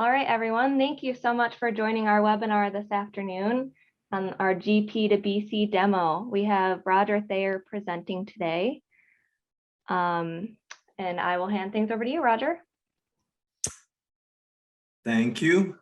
All right, everyone. Thank you so much for joining our webinar this afternoon on our GP to BC demo. We have Roger Thayer presenting today. And I will hand things over to you, Roger. Thank you.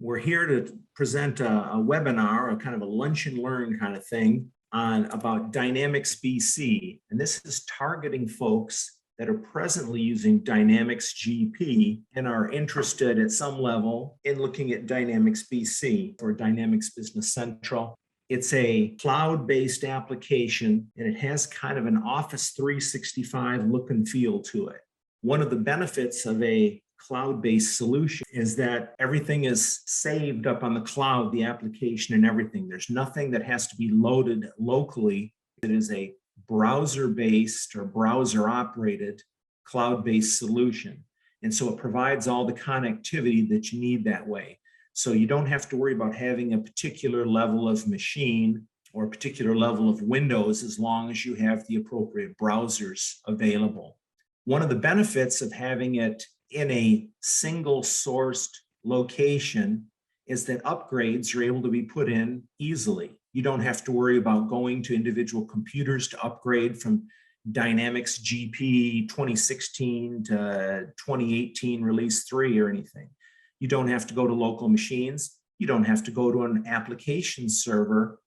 We're here to present a webinar, a kind of a lunch and learn kind of thing about Dynamics BC. And this is targeting folks that are presently using Dynamics GP and are interested at some level in looking at Dynamics BC or Dynamics Business Central. It's a cloud-based application, and it has kind of an Office 365 look and feel to it. One of the benefits of a cloud-based solution is that everything is saved up on the cloud, the application and everything. There's nothing that has to be loaded locally. It is a browser-based or browser-operated cloud-based solution. And so it provides all the connectivity that you need that way. So you don't have to worry about having a particular level of machine or a particular level of Windows as long as you have the appropriate browsers available. One of the benefits of having it in a single sourced location is that upgrades are able to be put in easily. You don't have to worry about going to individual computers to upgrade from Dynamics GP 2016 to 2018 release 3 or anything. You don't have to go to local machines. You don't have to go to an application server.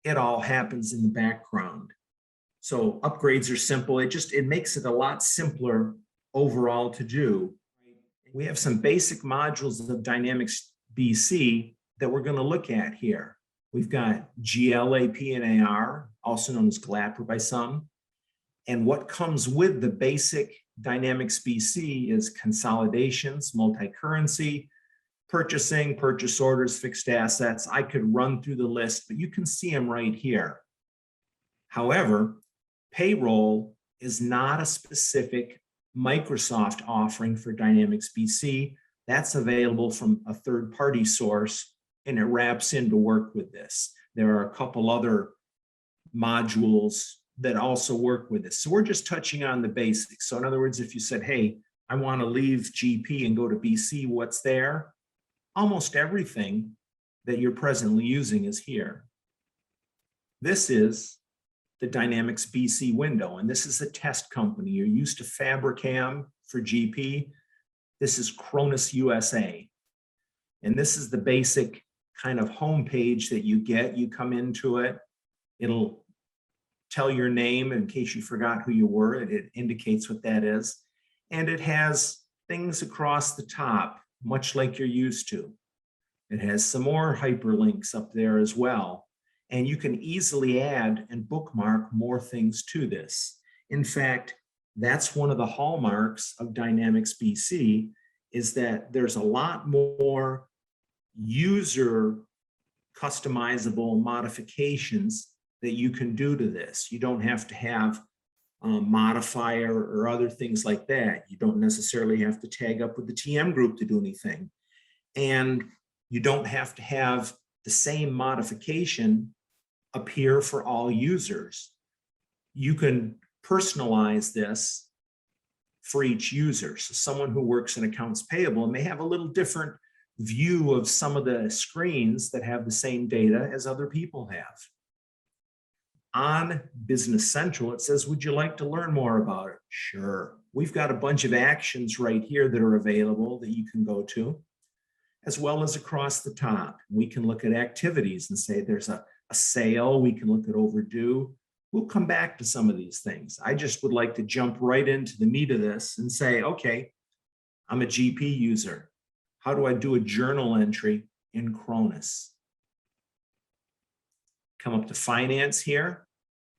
It all happens in the background. So upgrades are simple. It makes it a lot simpler overall to do. We have some basic modules of Dynamics BC that we're going to look at here. We've got GLAP and AR, also known as GLAPR by some. And what comes with the basic Dynamics BC is consolidations, multi-currency, purchasing, purchase orders, fixed assets. I could run through the list, but you can see them right here. However, payroll is not a specific Microsoft offering for Dynamics BC. That's available from a third-party source, and it wraps in to work with this. There are a couple other modules that also work with this. So we're just touching on the basics. So in other words, if you said, hey, I want to leave GP and go to BC, what's there? Almost everything that you're presently using is here. This is the Dynamics BC window, and this is a test company. You're used to Fabricam for GP. This is Cronus USA. And this is the basic kind of homepage that you get. You come into it, it'll tell your name in case you forgot who you were. It indicates what that is. And it has things across the top, much like you're used to. It has some more hyperlinks up there as well. And you can easily add and bookmark more things to this. In fact, that's one of the hallmarks of Dynamics BC, is that there's a lot more user customizable modifications that you can do to this. You don't have to have a modifier or other things like that. You don't necessarily have to tag up with the TM group to do anything. And you don't have to have the same modification appear for all users. You can personalize this for each user. So someone who works in accounts payable may have a little different view of some of the screens that have the same data as other people have. On Business Central, it says, would you like to learn more about it? Sure. We've got a bunch of actions right here that are available that you can go to, as well as across the top. We can look at activities and say there's a sale. We can look at overdue. We'll come back to some of these things. I just would like to jump right into the meat of this and say, okay, I'm a GP user. How do I do a journal entry in Cronus? Come up to finance here,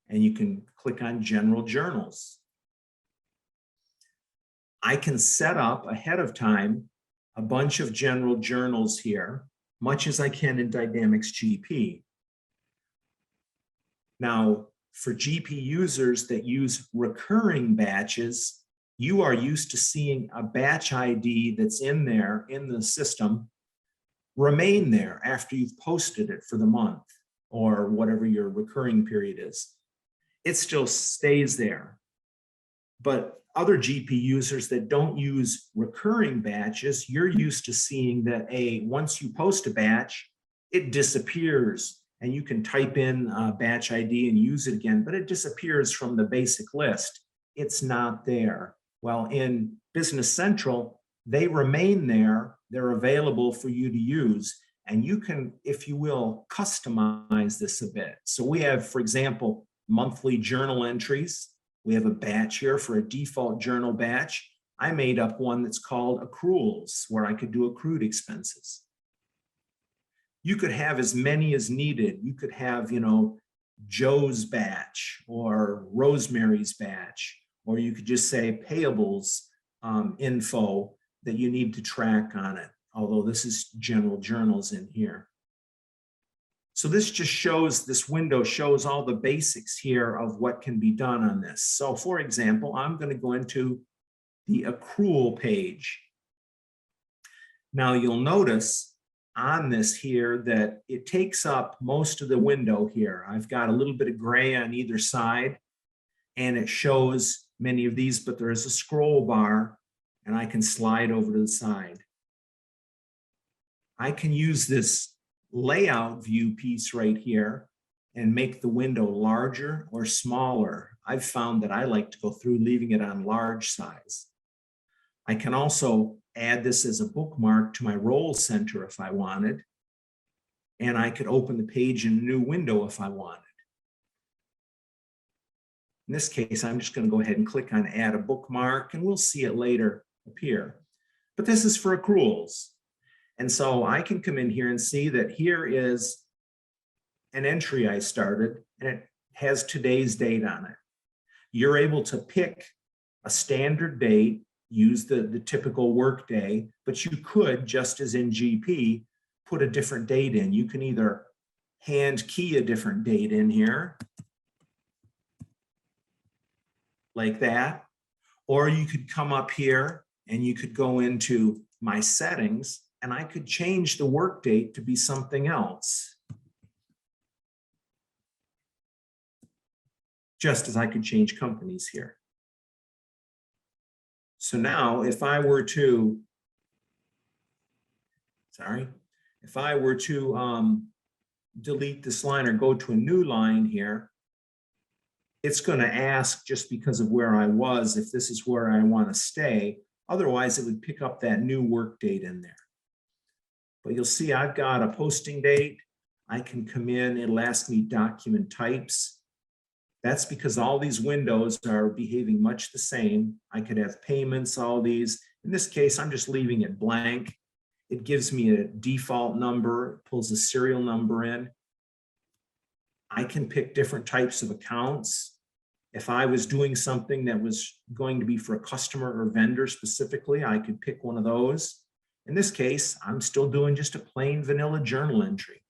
and you can click on general journals. I can set up ahead of time a bunch of general journals here, much as I can in Dynamics GP. Now, for GP users that use recurring batches, you are used to seeing a batch ID that's in there in the system remain there after you've posted it for the month or whatever your recurring period is. It still stays there. But other GP users that don't use recurring batches, you're used to seeing that once you post a batch, it disappears and you can type in a batch ID and use it again, but it disappears from the basic list. It's not there. Well, in Business Central, they remain there. They're available for you to use. And you can, if you will, customize this a bit. So we have, for example, monthly journal entries. We have a batch here for a default journal batch. I made up one that's called accruals, where I could do accrued expenses. You could have as many as needed. You could have, Joe's batch or Rosemary's batch, or you could just say payables info that you need to track on it, although this is general journals in here. So this just shows, this window shows all the basics here of what can be done on this. So for example, I'm going to go into the accrual page. Now you'll notice on this here that it takes up most of the window here. I've got a little bit of gray on either side, and it shows many of these, but there is a scroll bar and I can slide over to the side. I can use this layout view piece right here and make the window larger or smaller. I've found that I like to go through leaving it on large size. I can also add this as a bookmark to my roll center if I wanted, and I could open the page in a new window if I wanted. In this case, I'm just going to go ahead and click on add a bookmark, and we'll see it later appear. But this is for accruals. And so I can come in here and see that here is an entry I started, and it has today's date on it. You're able to pick a standard date, use the typical work day, but you could, just as in GP, put a different date in. You can either hand key a different date in here, like that, or you could come up here and you could go into my settings, and I could change the work date to be something else. Just as I could change companies here. So now if I were to, delete this line or go to a new line here, it's going to ask, just because of where I was, if this is where I want to stay. Otherwise, it would pick up that new work date in there. But you'll see I've got a posting date. I can come in, it'll ask me document types. That's because all these windows are behaving much the same. I could have payments, all these. In this case, I'm just leaving it blank. It gives me a default number, pulls a serial number in. I can pick different types of accounts. If I was doing something that was going to be for a customer or vendor specifically, I could pick one of those. In this case, I'm still doing just a plain vanilla journal entry.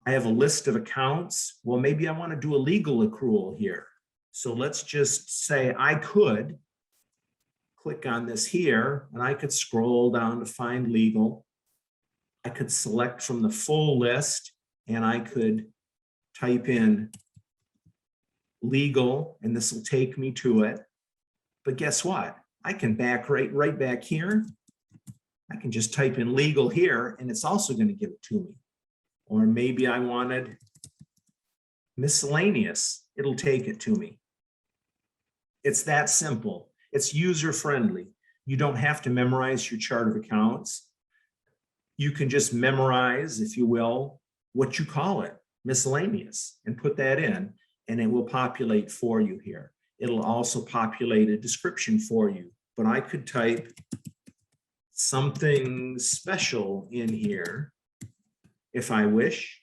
I have a list of accounts. Well, maybe I want to do a legal accrual here. So let's just say I could click on this here, and I could scroll down to find legal. I could select from the full list, and I could type in legal, and this will take me to it. But guess what? I can right back here. I can just type in legal here, and it's also going to give it to me. Or maybe I wanted miscellaneous. It'll take it to me. It's that simple. It's user-friendly. You don't have to memorize your chart of accounts. You can just memorize, if you will, what you call it, miscellaneous, and put that in, and it will populate for you here. It'll also populate a description for you. But I could type something special in here if I wish.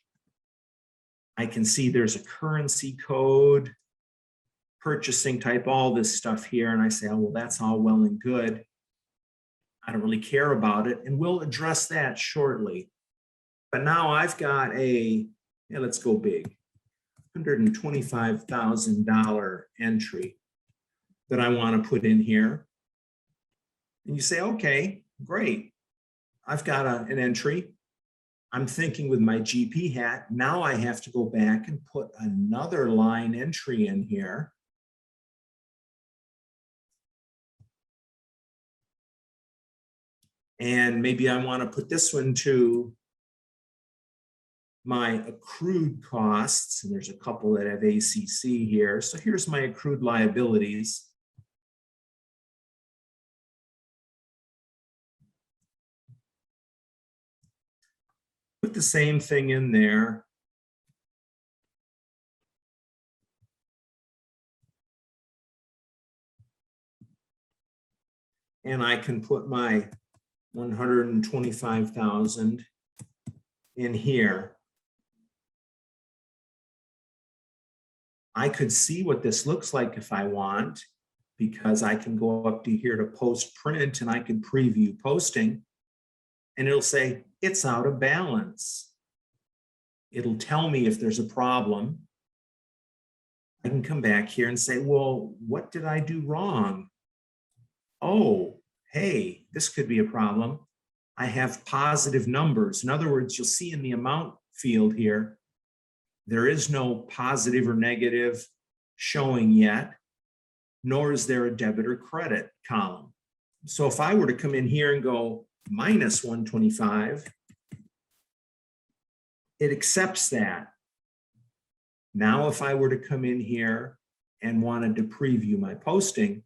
I can see there's a currency code, purchasing type, all this stuff here. And I say, oh, well, that's all well and good. I don't really care about it. And we'll address that shortly. But now I've got let's go big, $125,000 entry that I want to put in here. And you say, okay, great. I've got an entry. I'm thinking with my GP hat, now I have to go back and put another line entry in here. And maybe I want to put this one to my accrued costs, and there's a couple that have ACC here. So here's my accrued liabilities. Put the same thing in there. And I can put my 125,000 in here. I could see what this looks like if I want, because I can go up to here to post print and I can preview posting and it'll say it's out of balance. It'll tell me if there's a problem. I can come back here and say, well, what did I do wrong? Oh, hey, this could be a problem. I have positive numbers. In other words, you'll see in the amount field here, there is no positive or negative showing yet, nor is there a debit or credit column. So if I were to come in here and go minus 125, it accepts that. Now, if I were to come in here and wanted to preview my posting,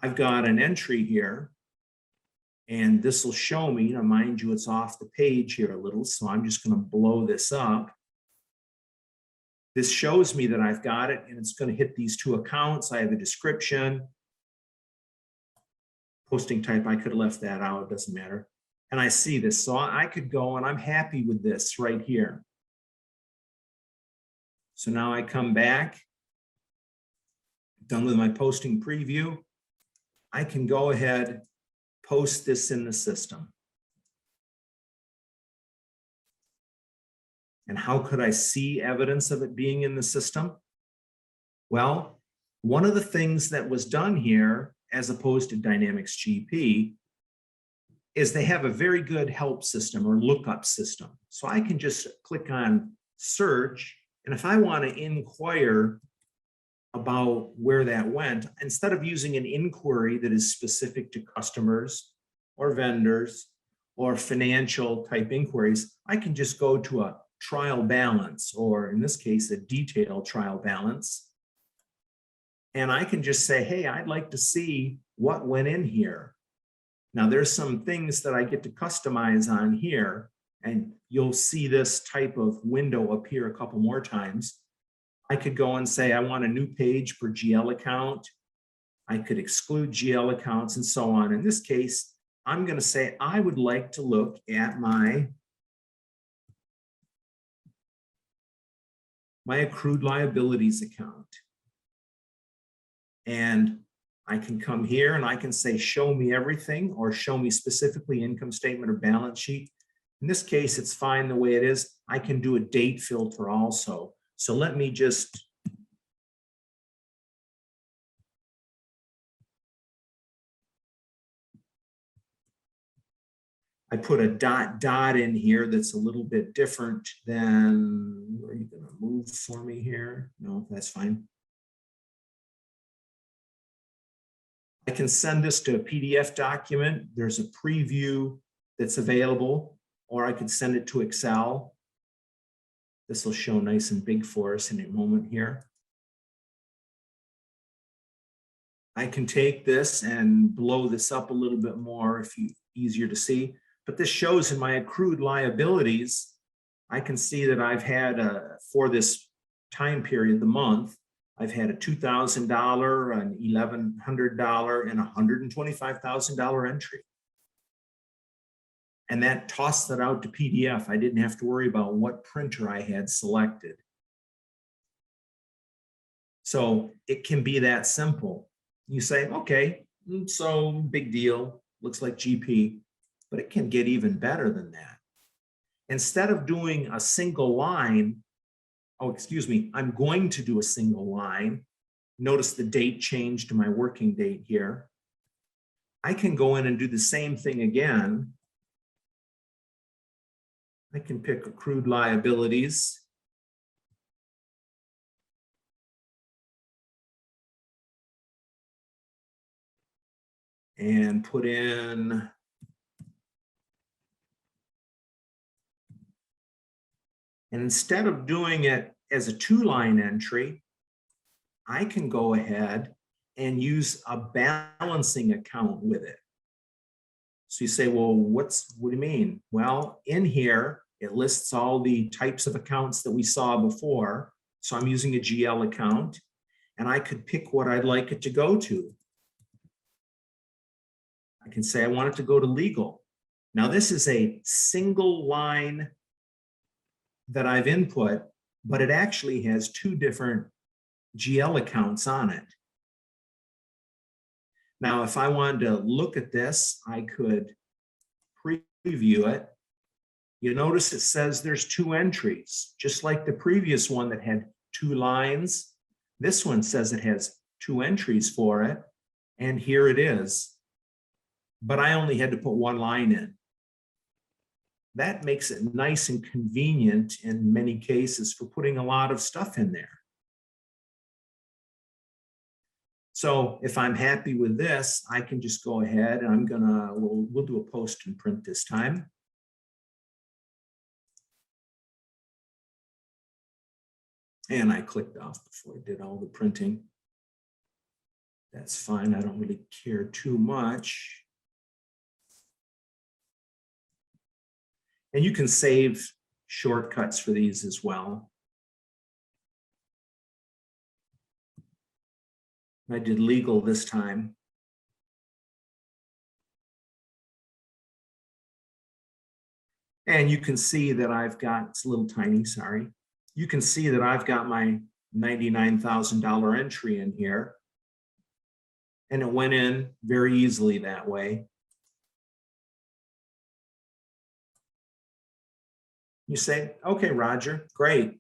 I've got an entry here, and this will show me, mind you, it's off the page here a little, so I'm just going to blow this up. This shows me that I've got it, and it's going to hit these two accounts. I have a description. Posting type, I could have left that out, it doesn't matter. And I see this, so I could go, and I'm happy with this right here. So now I come back, done with my posting preview. I can go ahead, post this in the system. And how could I see evidence of it being in the system? Well, one of the things that was done here, as opposed to Dynamics GP, is they have a very good help system or lookup system. So I can just click on search, and if I want to inquire about where that went, instead of using an inquiry that is specific to customers or vendors or financial type inquiries, I can just go to a trial balance, or in this case, a detailed trial balance. And I can just say, hey, I'd like to see what went in here. Now there's some things that I get to customize on here, and you'll see this type of window appear a couple more times. I could go and say, I want a new page per GL account. I could exclude GL accounts and so on. In this case, I'm going to say, I would like to look at my accrued liabilities account. And I can come here and I can say, show me everything, or show me specifically income statement or balance sheet. In this case, it's fine the way it is. I can do a date filter also. So let me just I put a dot in here that's a little bit different than, are you going to move for me here? No, that's fine. I can send this to a PDF document. There's a preview that's available, or I could send it to Excel. This will show nice and big for us in a moment here. I can take this and blow this up a little bit more if you easier to see. But this shows in my accrued liabilities, I can see that I've had for this time period, the month, I've had a $2,000, an $1,100, and a $125,000 entry. And that tossed it out to PDF. I didn't have to worry about what printer I had selected. So it can be that simple. You say, okay, so big deal, looks like GP, but it can get even better than that. Instead of doing a single line, oh, excuse me, I'm going to do a single line. Notice the date changed to my working date here. I can go in and do the same thing again. I can pick accrued liabilities. And put in And instead of doing it as a 2-line entry, I can go ahead and use a balancing account with it. So you say, well, what do you mean? Well, in here, it lists all the types of accounts that we saw before. So I'm using a GL account, and I could pick what I'd like it to go to. I can say I want it to go to legal. Now, this is a single line that I've input, but it actually has 2 different GL accounts on it. Now, if I wanted to look at this, I could preview it. You notice it says there's 2 entries, just like the previous one that had 2 lines. This one says it has 2 entries for it, and here it is. But I only had to put 1 line in. That makes it nice and convenient in many cases for putting a lot of stuff in there. So if I'm happy with this, I can just go ahead and we'll do a post and print this time. And I clicked off before I did all the printing. That's fine, I don't really care too much. And you can save shortcuts for these as well. I did legal this time. And you can see that I've got, it's a little tiny, sorry. You can see that I've got my $99,000 entry in here. And it went in very easily that way. You say, okay, Roger, great.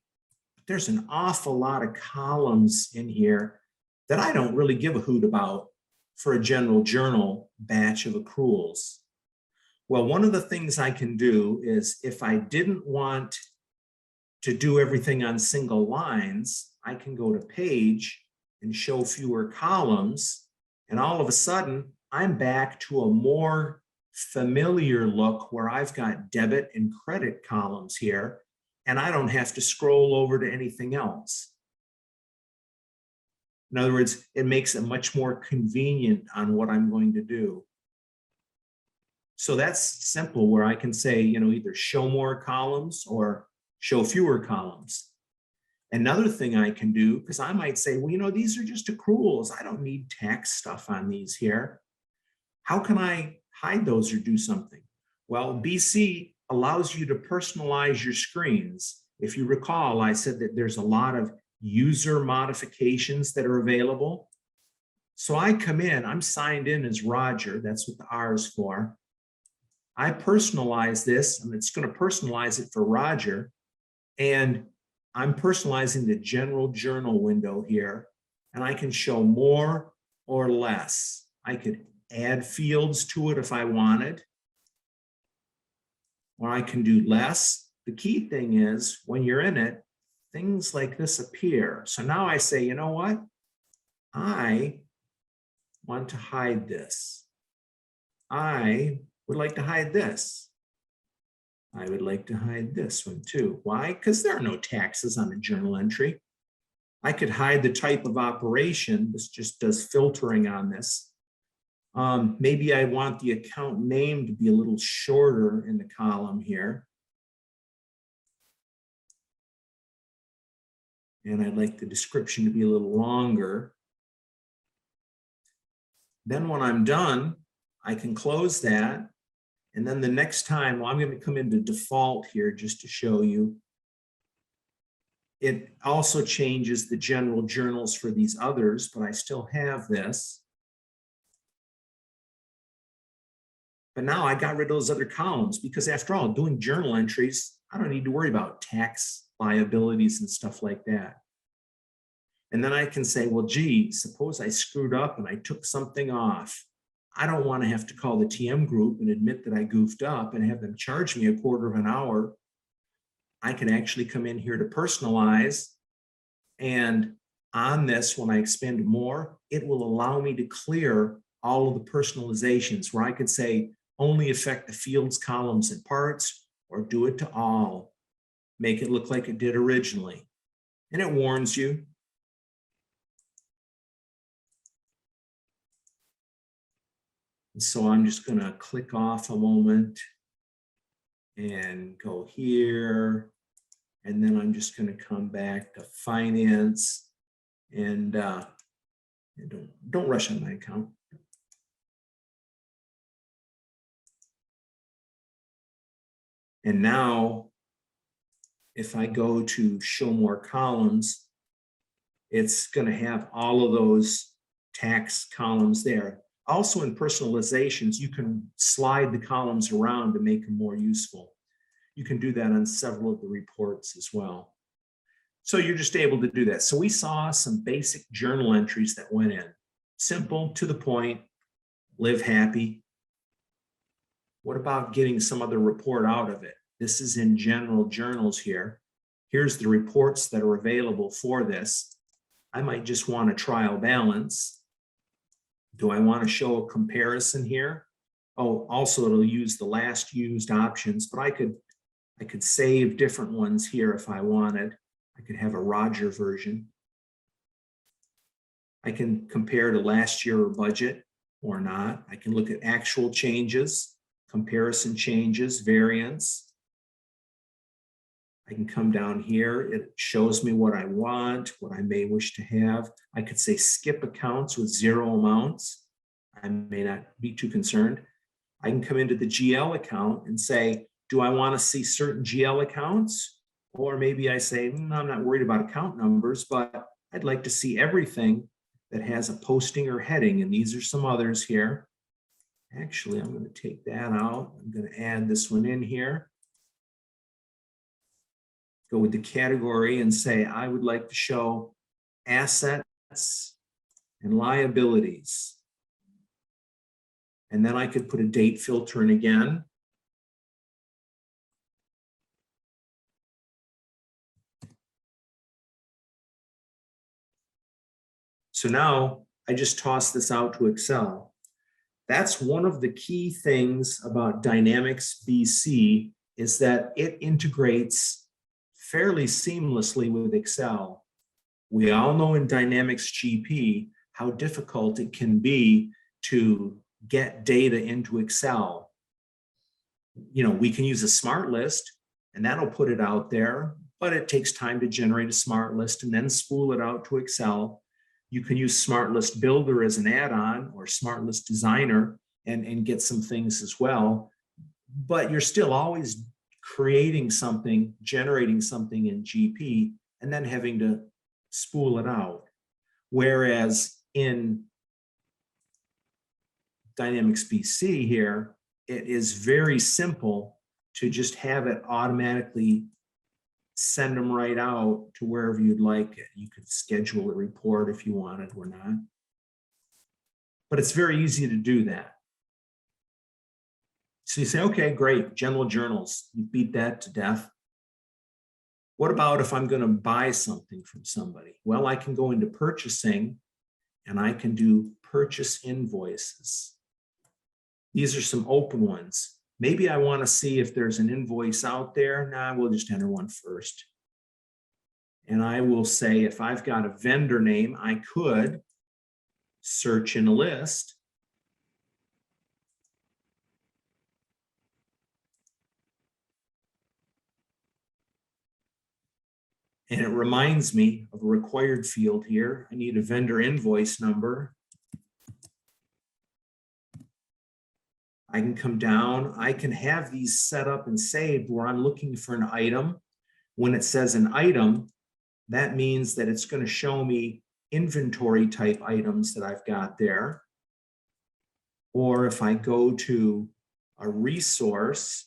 But there's an awful lot of columns in here that I don't really give a hoot about for a general journal batch of accruals. Well, one of the things I can do is if I didn't want to do everything on single lines, I can go to page and show fewer columns. And all of a sudden, I'm back to a more familiar look where I've got debit and credit columns here, and I don't have to scroll over to anything else. In other words, it makes it much more convenient on what I'm going to do. So that's simple, where I can say, either show more columns or show fewer columns. Another thing I can do, because I might say, well, these are just accruals. I don't need tax stuff on these here. How can I hide those or do something? Well, BC allows you to personalize your screens. If you recall, I said that there's a lot of user modifications that are available. So I come in, I'm signed in as Roger. That's what the R is for. I personalize this, and it's going to personalize it for Roger. And I'm personalizing the general journal window here, and I can show more or less. I could add fields to it if I wanted, or I can do less. The key thing is when you're in it, things like this appear. So now I say, you know what? I want to hide this. I would like to hide this. I would like to hide this one too. Why? Because there are no taxes on a journal entry. I could hide the type of operation. This just does filtering on this. Maybe I want the account name to be a little shorter in the column here. And I'd like the description to be a little longer. Then when I'm done, I can close that. And then the next time, well, I'm going to come into default here just to show you. It also changes the general journals for these others, but I still have this. But now I got rid of those other columns because after all, doing journal entries, I don't need to worry about tax liabilities and stuff like that. And then I can say, well, gee, suppose I screwed up and I took something off. I don't want to have to call the TM group and admit that I goofed up and have them charge me $1/4 of an hour. I can actually come in here to personalize. And on this, when I expand more, it will allow me to clear all of the personalizations where I could say only affect the fields, columns, and parts, or do it to all. make it look like it did originally. And it warns you. And so I'm just going to click off a moment and go here. And then I'm just going to come back to finance and don't rush on my account. And now, if I go to show more columns, it's going to have all of those tax columns there. Also in personalizations, you can slide the columns around to make them more useful. You can do that on several of the reports as well. So you're just able to do that. So we saw some basic journal entries that went in. Simple, to the point, live happy. What about getting some other report out of it? This is in general journals here. Here's the reports that are available for this. I might just want a trial balance. Do I want to show a comparison here? Oh, also it'll use the last used options, but I could save different ones here if I wanted. I could have a Roger version. I can compare to last year or budget or not. I can look at actual changes, comparison changes, variance. I can come down here. It shows me what I want, what I may wish to have. I could say skip accounts with 0 amounts. I may not be too concerned. I can come into the GL account and say, do I want to see certain GL accounts? Or maybe I say, I'm not worried about account numbers, but I'd like to see everything that has a posting or heading. And these are some others here. Actually, I'm going to take that out. I'm going to add this one in here. Go with the category and say, I would like to show assets and liabilities. And then I could put a date filter in again. So now I just toss this out to Excel. That's one of the key things about Dynamics BC is that it integrates fairly seamlessly with Excel. We all know in Dynamics GP how difficult it can be to get data into Excel. You know, we can use a smart list and that'll put it out there, but it takes time to generate a smart list and then spool it out to Excel. You can use Smart List Builder as an add-on or Smart List Designer and get some things as well. But you're still always creating something, generating something in GP, and then having to spool it out. Whereas in Dynamics BC here, it is very simple to just have it automatically send them right out to wherever you'd like it. You could schedule a report if you wanted or not. But it's very easy to do that. So you say, okay, great, general journals, you beat that to death. What about if I'm going to buy something from somebody? Well, I can go into purchasing and I can do purchase invoices. These are some open ones. Maybe I want to see if there's an invoice out there. Nah, we'll just enter one first. And I will say, if I've got a vendor name, I could search in a list. And it reminds me of a required field here. I need a vendor invoice number. I can come down. I can have these set up and saved where I'm looking for an item. When it says an item, that means that it's going to show me inventory type items that I've got there. Or if I go to a resource,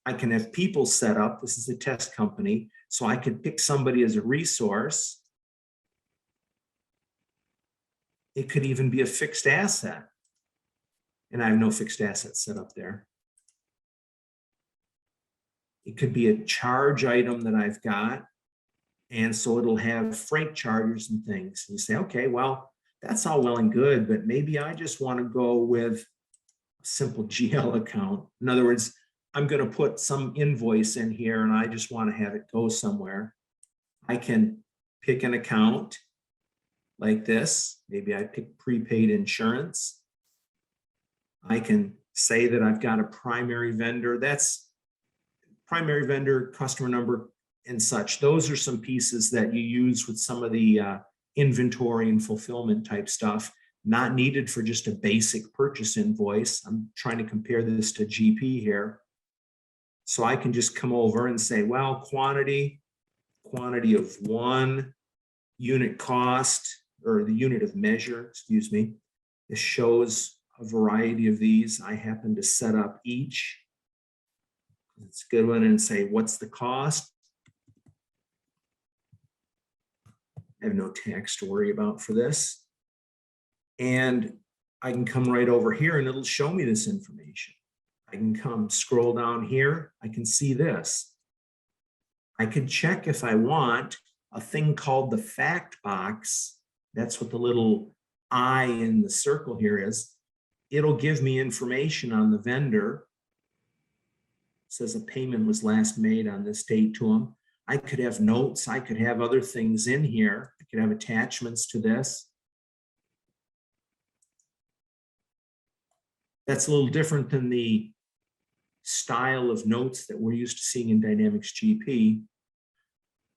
I can have people set up. This is a test company. So I could pick somebody as a resource. It could even be a fixed asset. And I have no fixed assets set up there. It could be a charge item that I've got. And so it'll have freight charges and things. And you say, okay, well, that's all well and good, but maybe I just want to go with a simple GL account. In other words, I'm going to put some invoice in here and I just want to have it go somewhere, I can pick an account like this. Maybe I pick prepaid insurance. I can say that I've got a primary vendor. That's primary vendor, customer number, and such. Those are some pieces that you use with some of the inventory and fulfillment type stuff, not needed for just a basic purchase invoice. I'm trying to compare this to GP here. So I can just come over and say, well, quantity of 1 unit cost, or the unit of measure, excuse me. This shows a variety of these. I happen to set up each. It's a good one, and say, what's the cost? I have no tax to worry about for this. And I can come right over here and it'll show me this information. I can come scroll down here. I can see this. I can check if I want a thing called the fact box. That's what the little I in the circle here is. It'll give me information on the vendor. It says a payment was last made on this date to them. I could have notes. I could have other things in here. I could have attachments to this. That's a little different than the style of notes that we're used to seeing in Dynamics GP.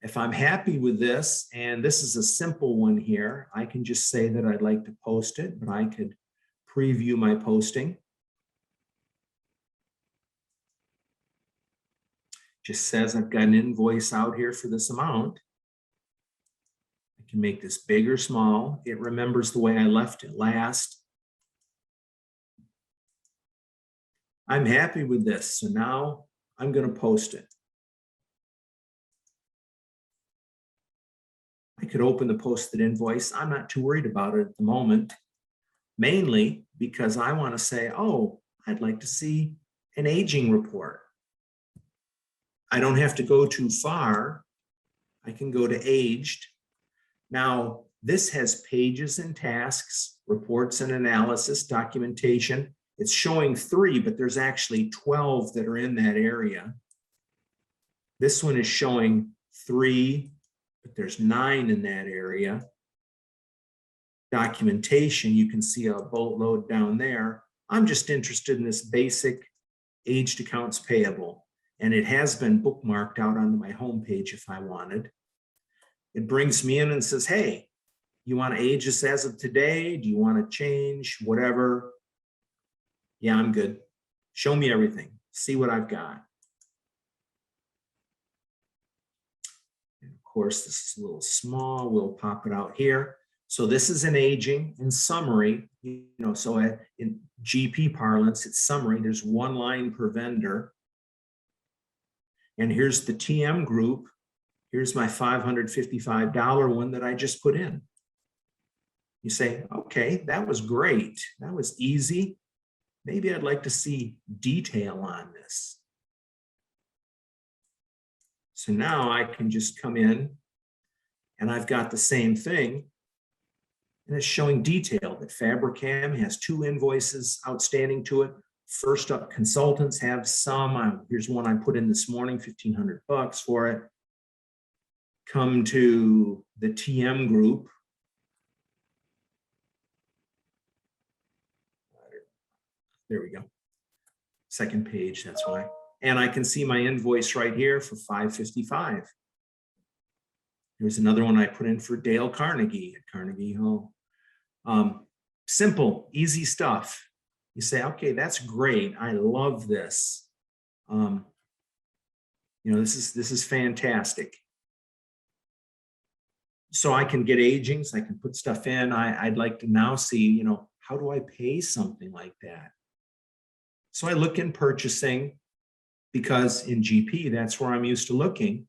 If I'm happy with this, and this is a simple one here, I can just say that I'd like to post it, but I could preview my posting. Just says I've got an invoice out here for this amount. I can make this big or small. It remembers the way I left it last. I'm happy with this, so now I'm going to post it. I could open the posted invoice. I'm not too worried about it at the moment, mainly because I want to say, oh, I'd like to see an aging report. I don't have to go too far. I can go to aged. Now, this has pages and tasks, reports and analysis, documentation. It's showing 3, but there's actually 12 that are in that area. This one is showing 3, but there's 9 in that area. Documentation, you can see a boatload down there. I'm just interested in this basic aged accounts payable, and it has been bookmarked out onto my homepage if I wanted. It brings me in and says, hey, you want to age this as of today? Do you want to change? Whatever. Yeah, I'm good. Show me everything. See what I've got. And of course, this is a little small. We'll pop it out here. So this is an aging in summary. So in GP parlance, it's summary. There's 1 line per vendor. And here's the TM group. Here's my $555 one that I just put in. You say, okay, that was great. That was easy. Maybe I'd like to see detail on this. So now I can just come in and I've got the same thing. And it's showing detail that Fabricam has 2 invoices outstanding to it. First up, consultants have some. Here's one I put in this morning, $1,500 for it. Come to the TM group. There we go. Second page, that's why. And I can see my invoice right here for $555. Here's another one I put in for Dale Carnegie at Carnegie Hall. Simple, easy stuff. You say, okay, that's great. I love this. This is fantastic. So I can get agings. I can put stuff in. I'd like to now see, how do I pay something like that? So I look in purchasing, because in GP, that's where I'm used to looking.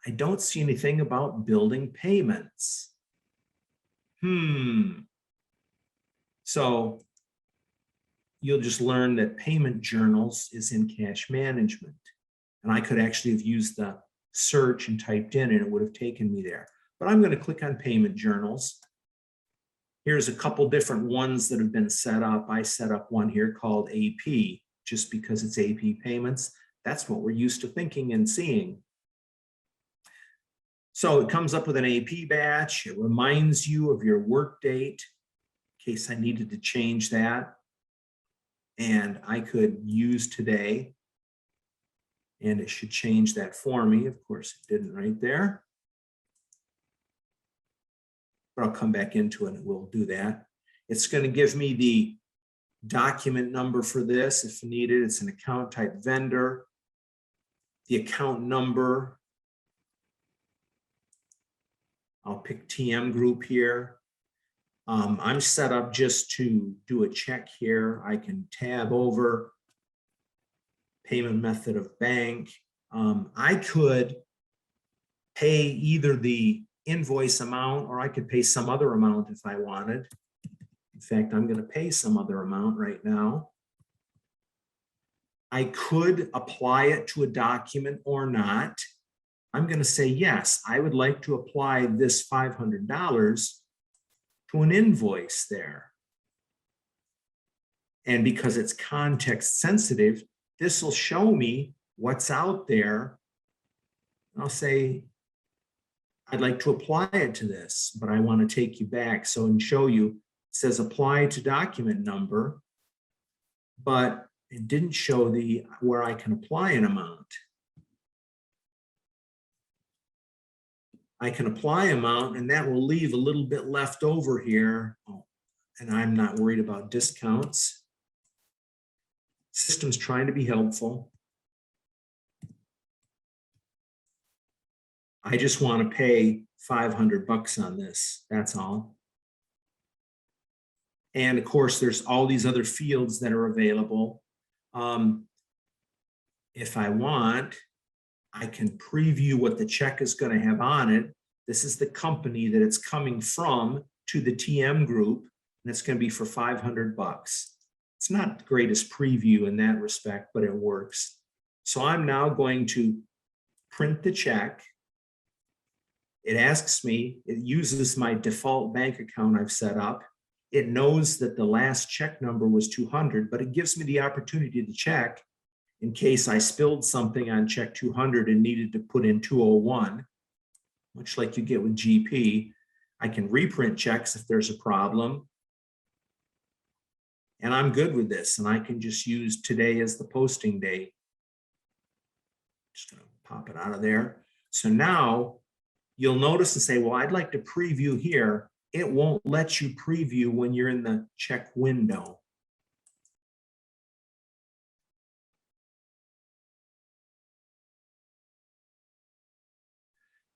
I don't see anything about building payments. So you'll just learn that payment journals is in cash management. And I could actually have used the search and typed in and it would have taken me there. But I'm going to click on payment journals. Here's a couple different ones that have been set up. I set up one here called AP. just because it's AP payments. That's what we're used to thinking and seeing. So it comes up with an AP batch. It reminds you of your work date in case I needed to change that. And I could use today. And it should change that for me. Of course, it didn't right there. But I'll come back into it and we'll do that. It's going to give me the document number for this if needed. It's an account type vendor. The account number. I'll pick TM group here. I'm set up just to do a check here. I can tab over payment method of bank. I could pay either the invoice amount or I could pay some other amount if I wanted. In fact, I'm going to pay some other amount right now. I could apply it to a document or not. I'm going to say, yes, I would like to apply this $500 to an invoice there. And because it's context sensitive, this will show me what's out there. I'll say, I'd like to apply it to this, but I want to take you back. So and show you, it says apply to document number, but it didn't show the where I can apply an amount. I can apply amount and that will leave a little bit left over here. Oh, and I'm not worried about discounts. System's trying to be helpful. I just want to pay $500 on this. That's all. And of course, there's all these other fields that are available. If I want, I can preview what the check is going to have on it. This is the company that it's coming from to the TM group, and it's going to be for $500. It's not the greatest preview in that respect, but it works. So I'm now going to print the check. It asks me, it uses my default bank account I've set up. It knows that the last check number was 200, but it gives me the opportunity to check in case I spilled something on check 200 and needed to put in 201, much like you get with GP. I can reprint checks if there's a problem. And I'm good with this, and I can just use today as the posting date. Just gonna pop it out of there. So now you'll notice and say, well, I'd like to preview here. It won't let you preview when you're in the check window.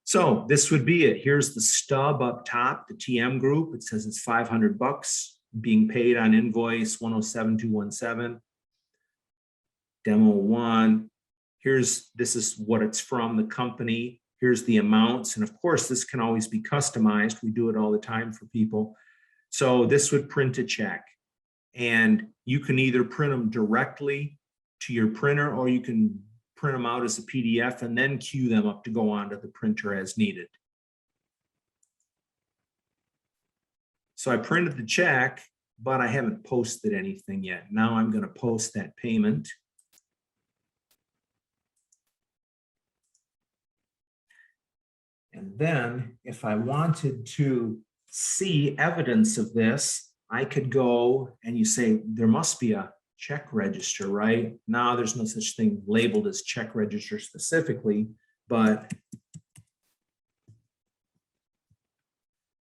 So this would be it. Here's the stub up top, the TM group. It says it's $500 being paid on invoice 107217. Demo 1. This is what it's from, the company. Here's the amounts. And of course, this can always be customized. We do it all the time for people. So this would print a check. And you can either print them directly to your printer, or you can print them out as a PDF and then queue them up to go onto the printer as needed. So I printed the check, but I haven't posted anything yet. Now I'm going to post that payment. And then if I wanted to see evidence of this, I could go and you say, there must be a check register, right? Now there's no such thing labeled as check register specifically, but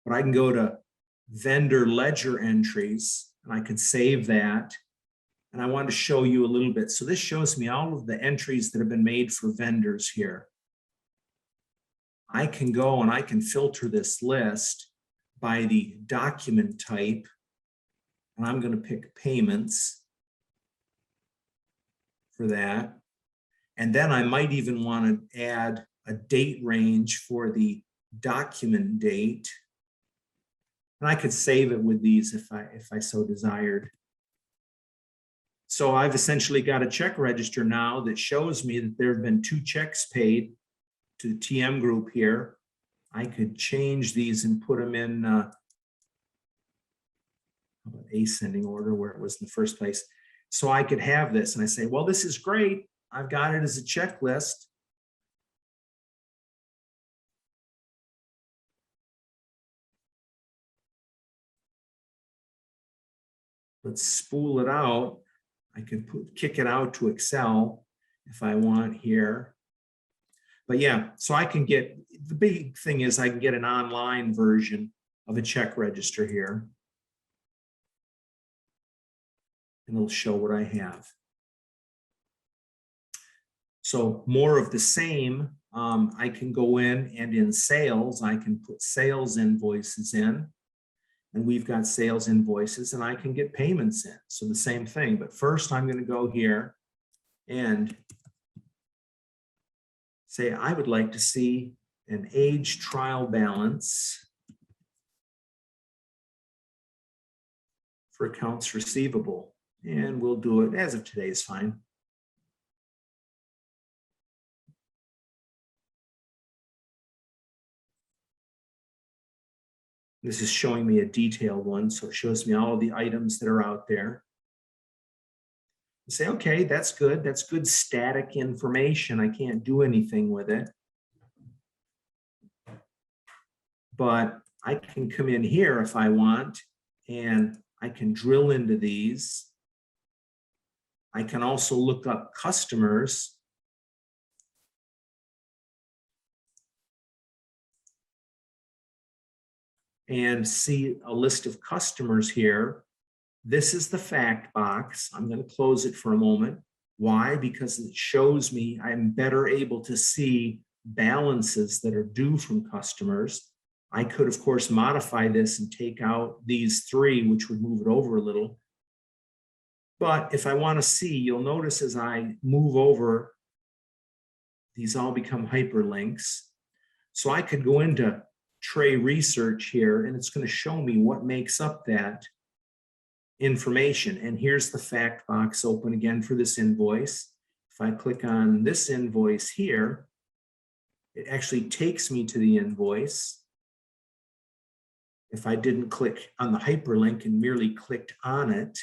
I can go to vendor ledger entries and I could save that. And I want to show you a little bit. So this shows me all of the entries that have been made for vendors here. I can go and I can filter this list by the document type. And I'm going to pick payments for that. And then I might even want to add a date range for the document date. And I could save it with these if I so desired. So I've essentially got a check register now that shows me that there have been 2 checks paid to the TM group here. I could change these and put them in ascending order where it was in the first place. so I could have this. And I say, well, this is great. I've got it as a checklist. Let's spool it out. I can kick it out to Excel if I want here. But yeah, so I can get, the big thing is I can get an online version of a check register here. And it'll show what I have. So more of the same, I can go in and in sales, I can put sales invoices in. And we've got sales invoices and I can get payments in. So the same thing, but first I'm going to go here and say, I would like to see an age trial balance for accounts receivable. And we'll do it as of today is fine. This is showing me a detailed one, so it shows me all of the items that are out there. You say, okay, that's good. That's good static information. I can't do anything with it. But I can come in here if I want, and I can drill into these. I can also look up customers. And see a list of customers here. This is the fact box. I'm going to close it for a moment. Why? Because it shows me I'm better able to see balances that are due from customers. I could, of course, modify this and take out these three, which would move it over a little. But if I want to see, you'll notice as I move over, these all become hyperlinks. So I could go into tray research here, and it's going to show me what makes up that information. And here's the fact box open again for this invoice. If I click on this invoice here, it actually takes me to the invoice. If I didn't click on the hyperlink and merely clicked on it,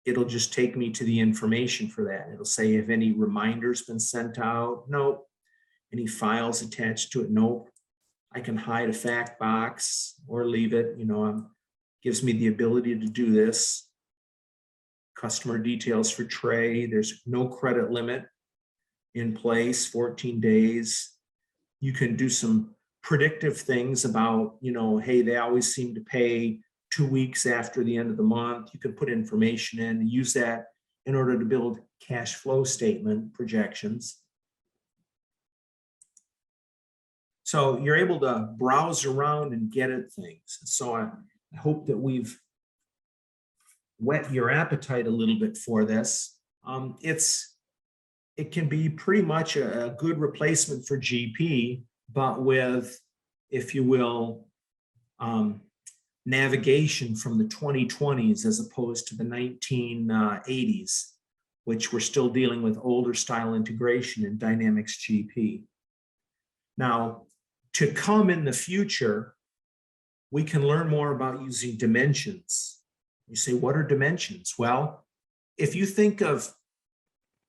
it'll just take me to the information for that. It'll say if any reminders been sent out. Nope. Any files attached to it. Nope. I can hide a fact box or leave it, gives me the ability to do this. Customer details for tray. There's no credit limit in place, 14 days. You can do some predictive things about, hey, they always seem to pay 2 weeks after the end of the month. You can put information in and use that in order to build cash flow statement projections. So you're able to browse around and get at things. So I hope that we've whet your appetite a little bit for this. It can be pretty much a good replacement for GP, but with, if you will, navigation from the 2020s as opposed to the 1980s, which we're still dealing with older style integration in Dynamics GP. Now, to come in the future, we can learn more about using dimensions. You say, what are dimensions? Well, if you think of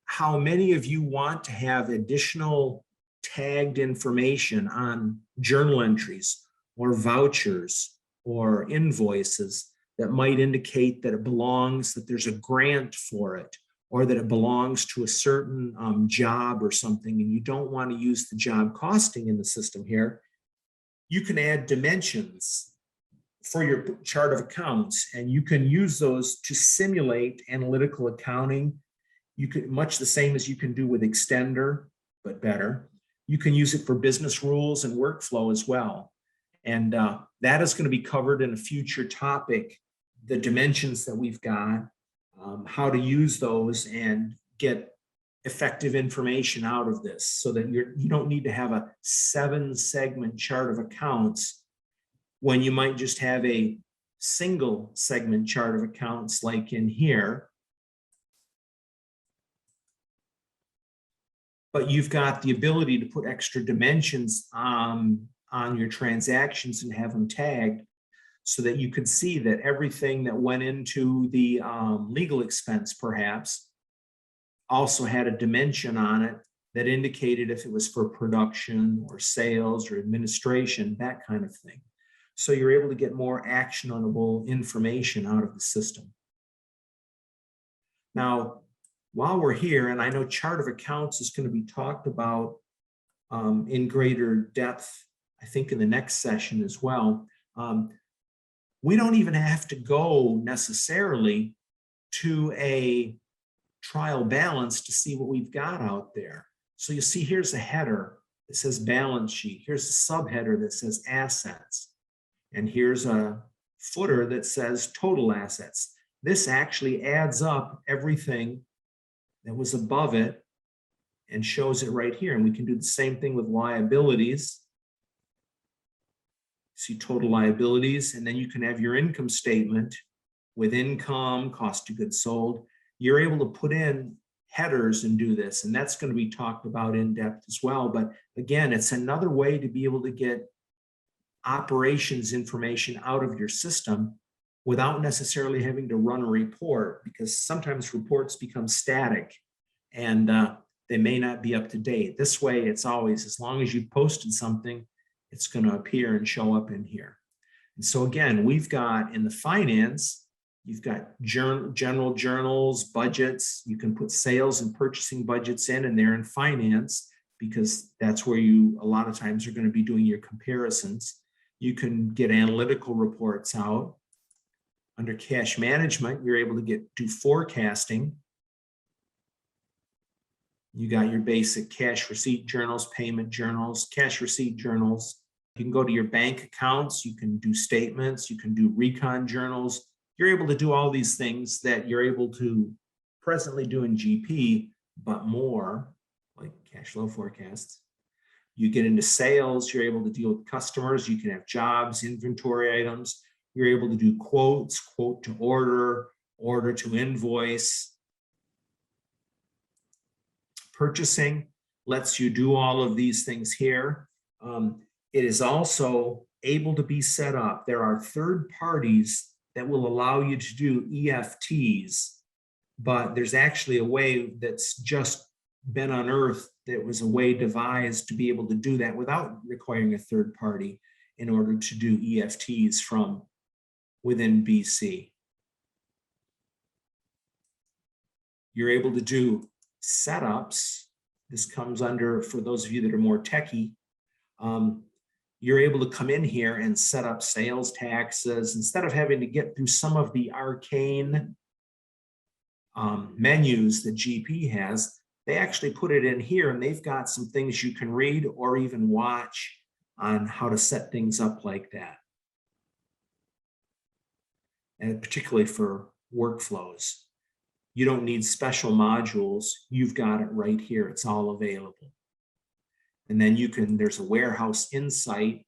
how many of you want to have additional tagged information on journal entries or vouchers or invoices that might indicate that it belongs, that there's a grant for it, or that it belongs to a certain job or something, and you don't want to use the job costing in the system here, you can add dimensions for your chart of accounts, and you can use those to simulate analytical accounting. You could, much the same as you can do with Extender, but better. You can use it for business rules and workflow as well. And that is going to be covered in a future topic, the dimensions that we've got, how to use those and get effective information out of this so that you don't need to have a 7-segment chart of accounts when you might just have a single segment chart of accounts like in here. But you've got the ability to put extra dimensions on your transactions and have them tagged so that you could see that everything that went into the legal expense perhaps also had a dimension on it that indicated if it was for production or sales or administration, that kind of thing. So you're able to get more actionable information out of the system. Now, while we're here, and I know chart of accounts is going to be talked about in greater depth, I think in the next session as well. We don't even have to go necessarily to a trial balance to see what we've got out there. So you see here's a header that says balance sheet. Here's a subheader that says assets. And here's a footer that says total assets. This actually adds up everything that was above it and shows it right here. And we can do the same thing with liabilities. See total liabilities, and then you can have your income statement with income, cost of goods sold. You're able to put in headers and do this, and that's going to be talked about in depth as well. But again, it's another way to be able to get operations information out of your system without necessarily having to run a report, because sometimes reports become static and they may not be up to date. This way, it's always, as long as you've posted something, it's going to appear and show up in here. And so again, we've got in the finance, you've got general journals, budgets. You can put sales and purchasing budgets in, and they're in finance because that's where you a lot of times are going to be doing your comparisons. You can get analytical reports out. Under cash management, you're able to do forecasting. You got your basic cash receipt journals, payment journals, cash receipt journals. You can go to your bank accounts. You can do statements. You can do recon journals. You're able to do all these things that you're able to presently do in GP, but more, like cash flow forecasts. You get into sales. You're able to deal with customers. You can have jobs, inventory items. You're able to do quotes, quote to order, order to invoice. Purchasing lets you do all of these things here. It is also able to be set up. There are third parties that will allow you to do EFTs, but there's actually a way that's just been unearthed that was a way devised to be able to do that without requiring a third party in order to do EFTs from within BC. You're able to do setups. This comes under, for those of you that are more techie, you're able to come in here and set up sales taxes instead of having to get through some of the arcane menus that GP has. They actually put it in here, and they've got some things you can read or even watch on how to set things up like that. And particularly for workflows. You don't need special modules. You've got it right here. It's all available. And then you can, there's a warehouse insight.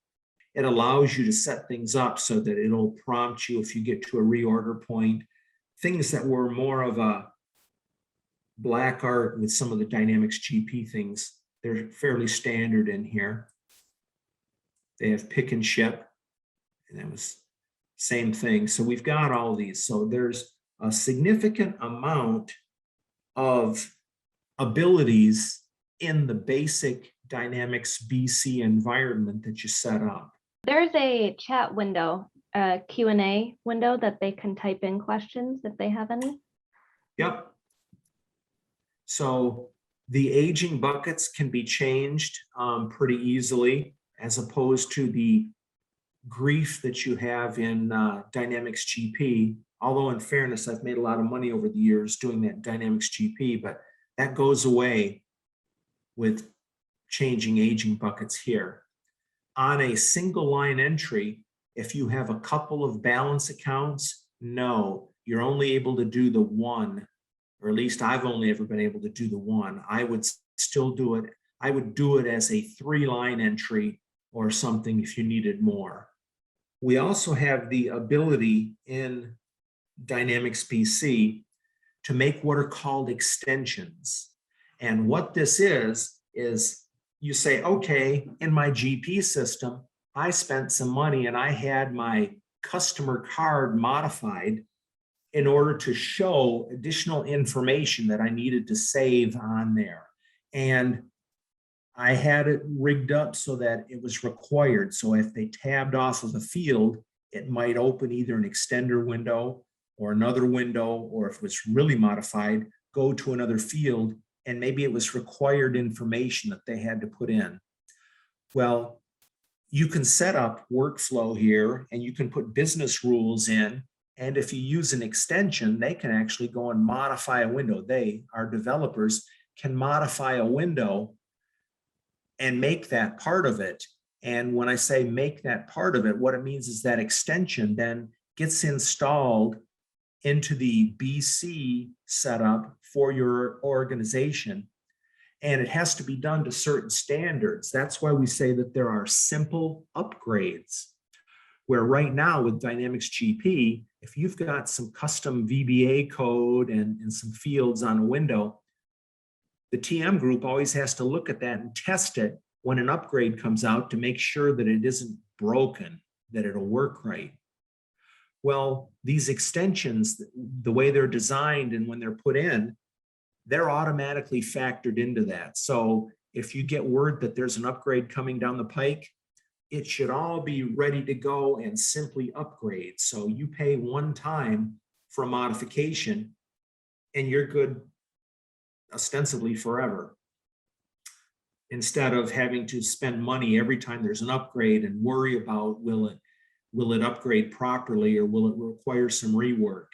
It allows you to set things up so that it'll prompt you if you get to a reorder point. Things that were more of a black art with some of the Dynamics GP things, they're fairly standard in here. They have pick and ship, and that was same thing. So we've got all these. So there's a significant amount of abilities in the basic Dynamics BC environment that you set up. There's a chat window, a Q&A window that they can type in questions if they have any. Yep. So the aging buckets can be changed pretty easily, as opposed to the grief that you have in Dynamics GP. Although in fairness, I've made a lot of money over the years doing that Dynamics GP, but that goes away with changing aging buckets here. On a single line entry, if you have a couple of balance accounts, no, you're only able to do the one, or at least I've only ever been able to do the one. I would still do it. I would do it as a 3-line entry or something if you needed more. We also have the ability in Dynamics BC to make what are called extensions. And what this is you say, okay, in my GP system, I spent some money and I had my customer card modified in order to show additional information that I needed to save on there. And I had it rigged up so that it was required. So if they tabbed off of a field, it might open either an extender window or another window, or if it was really modified, go to another field, and maybe it was required information that they had to put in. Well, you can set up workflow here and you can put business rules in. And if you use an extension, they can actually go and modify a window. Our developers, can modify a window and make that part of it. And when I say make that part of it, what it means is that extension then gets installed into the BC setup for your organization. And it has to be done to certain standards. That's why we say that there are simple upgrades, where right now with Dynamics GP, if you've got some custom VBA code and some fields on a window, the TM group always has to look at that and test it when an upgrade comes out to make sure that it isn't broken, that it'll work right. Well, these extensions, the way they're designed and when they're put in, they're automatically factored into that. So if you get word that there's an upgrade coming down the pike, it should all be ready to go and simply upgrade. So you pay one time for a modification and you're good ostensibly forever, instead of having to spend money every time there's an upgrade and worry about will it upgrade properly or will it require some rework.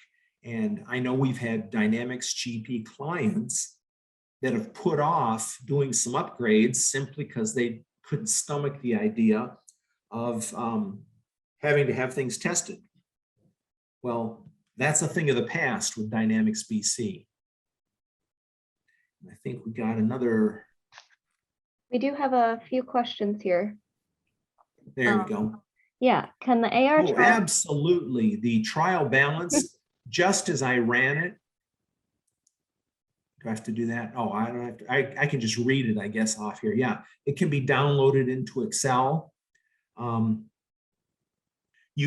And I know we've had Dynamics GP clients that have put off doing some upgrades simply because they couldn't stomach the idea of having to have things tested. Well, that's a thing of the past with Dynamics BC. I think we got another. We do have a few questions here. There we go. Yeah, can the AR Oh, absolutely. The trial balance, just as I ran it. Do I have to do that? Oh, I don't have to. I can just read it, I guess, off here. Yeah, it can be downloaded into Excel. You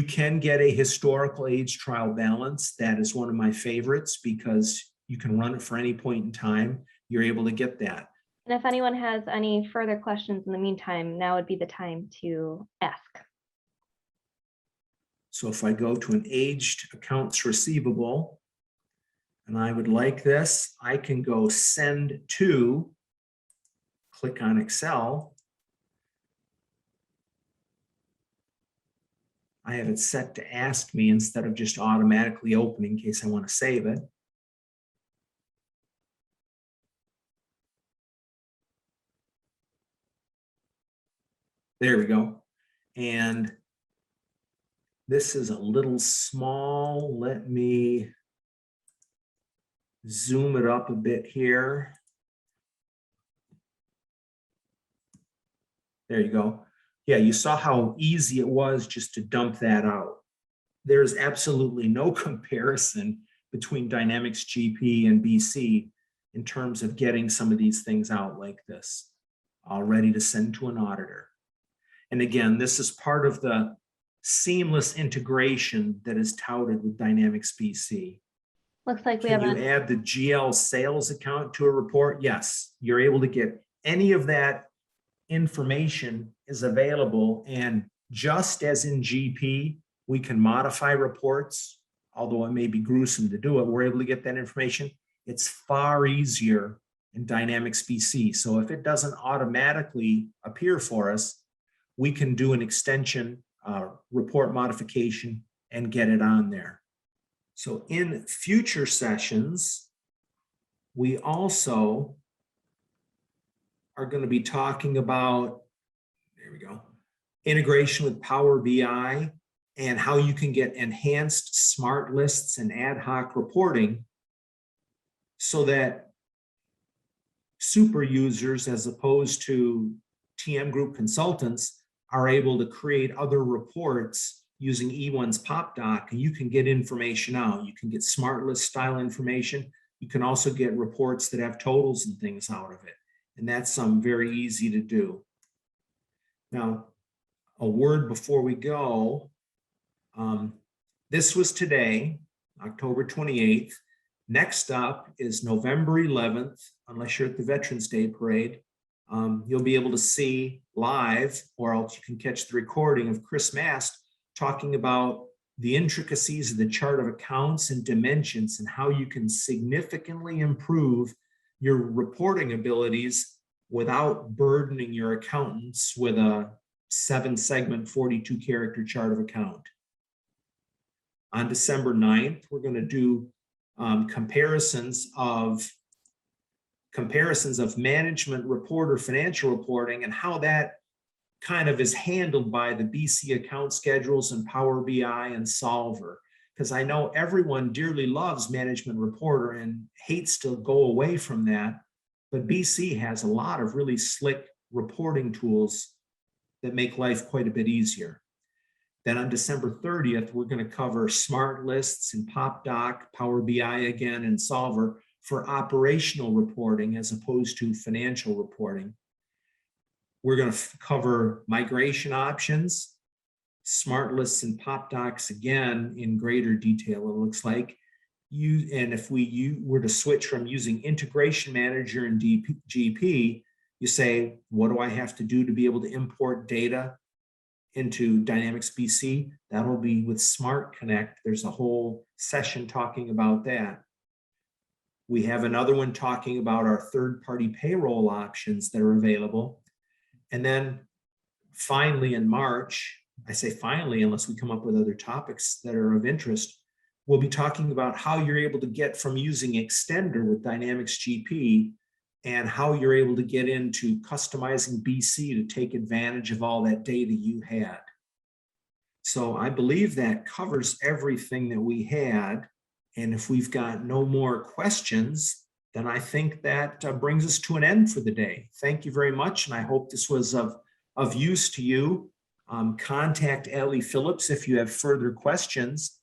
can get a historical age trial balance. That is one of my favorites because you can run it for any point in time. You're able to get that. And if anyone has any further questions in the meantime, now would be the time to ask. So if I go to an aged accounts receivable, and I would like this, I can go send to, click on Excel. I have it set to ask me instead of just automatically opening in case I want to save it. There we go. And this is a little small. Let me zoom it up a bit here. There you go. Yeah, you saw how easy it was just to dump that out. There's absolutely no comparison between Dynamics GP and BC in terms of getting some of these things out like this, all ready to send to an auditor. And again, this is part of the seamless integration that is touted with Dynamics BC. Looks like we Can have you add the GL sales account to a report? Yes, you're able to get any of that information is available. And just as in GP, we can modify reports, although it may be gruesome to do it, we're able to get that information. It's far easier in Dynamics BC. So if it doesn't automatically appear for us, we can do an extension report modification and get it on there. So in future sessions, we also are going to be talking about, there we go, integration with Power BI and how you can get enhanced smart lists and ad hoc reporting so that super users, as opposed to TM group consultants, are able to create other reports using E1's PopDoc, and you can get information out. You can get smart list style information. You can also get reports that have totals and things out of it. And that's very easy to do. Now, a word before we go, This was today, October 28th. Next up is November 11th, unless you're at the Veterans Day Parade. You'll be able to see live, or else you can catch the recording of Chris Mast talking about the intricacies of the chart of accounts and dimensions and how you can significantly improve your reporting abilities without burdening your accountants with a 7-segment, 42-character chart of account. On December 9th, we're going to do comparisons of management report or financial reporting and how that kind of is handled by the BC account schedules and Power BI and Solver. Because I know everyone dearly loves management reporter and hates to go away from that. But BC has a lot of really slick reporting tools that make life quite a bit easier. Then on December 30th, we're going to cover smart lists and PopDoc, Power BI again, and Solver for operational reporting as opposed to financial reporting. We're going to cover migration options, smart lists and PopDocs again in greater detail, it looks like. And if we were to switch from using Integration Manager and GP, you say, what do I have to do to be able to import data into Dynamics BC? That'll be with Smart Connect. There's a whole session talking about that. We have another one talking about our third-party payroll options that are available. And then finally in March, I say finally, unless we come up with other topics that are of interest, we'll be talking about how you're able to get from using Extender with Dynamics GP and how you're able to get into customizing BC to take advantage of all that data you had. So I believe that covers everything that we had. And if we've got no more questions, then I think that brings us to an end for the day. Thank you very much. And I hope this was of use to you. Contact Ellie Phillips if you have further questions.